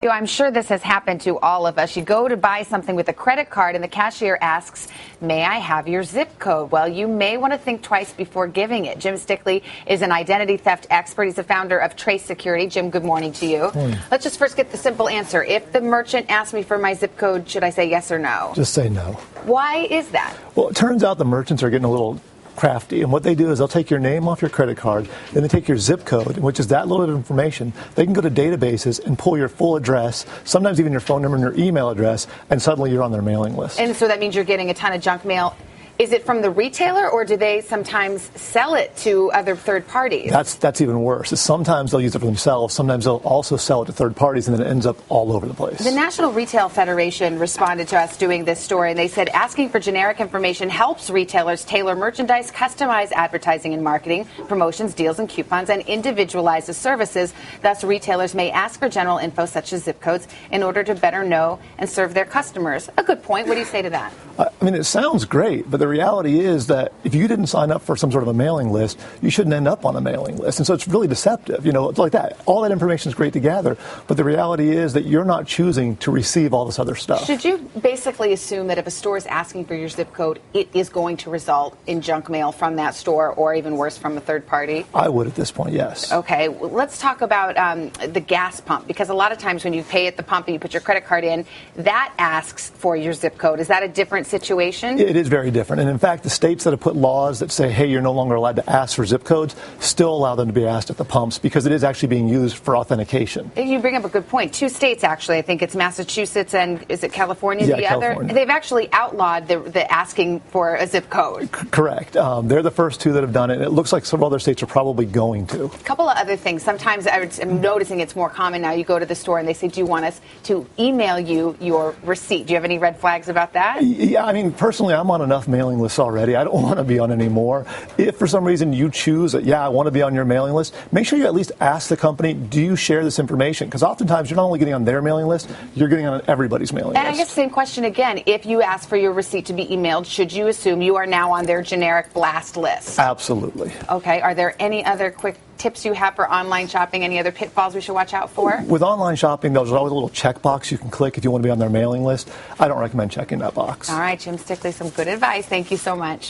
I'm sure this has happened to all of us. You go to buy something with a credit card and the cashier asks, "May I have your zip code?" Well, you may want to think twice before giving it. Jim Stickley is an identity theft expert. He's the founder of TraceSecurity. Jim, good morning to you. Let's just first get the simple answer. If the merchant asks me for my zip code, should I say yes or no? Just say no. Why is that? Well, it turns out the merchants are getting a little crafty, and what they do is they'll take your name off your credit card, then they take your zip code, which is that little bit of information. They can go to databases and pull your full address, sometimes even your phone number and your email address, and suddenly you're on their mailing list. And so that means you're getting a ton of junk mail. Is it from the retailer, or do they sometimes sell it to other third parties? That's even worse. Sometimes they'll use it for themselves. Sometimes they'll also sell it to third parties, and then it ends up all over the place. The National Retail Federation responded to us doing this story, and they said asking for generic information helps retailers tailor merchandise, customize advertising and marketing, promotions, deals, and coupons, and individualize the services. Thus, retailers may ask for general info such as zip codes in order to better know and serve their customers. A good point. What do you say to that? I mean, it sounds great, but the reality is that if you didn't sign up for some sort of a mailing list, you shouldn't end up on a mailing list. And so it's really deceptive. You know, it's like that. All that information is great to gather, but the reality is that you're not choosing to receive all this other stuff. Should you basically assume that if a store is asking for your zip code, it is going to result in junk mail from that store, or even worse, from a third party? I would at this point, yes. Okay, well, let's talk about the gas pump, because a lot of times when you pay at the pump and you put your credit card in, that asks for your zip code. Is that a different situation? It is very different. And in fact, the states that have put laws that say, hey, you're no longer allowed to ask for zip codes, still allow them to be asked at the pumps because it is actually being used for authentication. You bring up a good point. Two states, actually. I think it's Massachusetts and is it California? Yeah, the California. Other? They've actually outlawed the asking for a zip code. Correct. They're the first two that have done it. And it looks like several other states are probably going to. A couple of other things. Sometimes I'm noticing it's more common now. You go to the store and they say, do you want us to email you your receipt? Do you have any red flags about that? Yeah, I mean, personally, I'm on enough mailing lists already. I don't want to be on any more. If for some reason you choose that, yeah, I want to be on your mailing list, make sure you at least ask the company, do you share this information? Because oftentimes you're not only getting on their mailing list, you're getting on everybody's mailing list. And I guess same question again. If you ask for your receipt to be emailed, should you assume you are now on their generic blast list? Absolutely. Okay. Are there any other quick tips you have for online shopping? Any other pitfalls we should watch out for? With online shopping, there's always a little checkbox you can click if you want to be on their mailing list. I don't recommend checking that box. All right, Jim Stickley, some good advice. Thank you so much.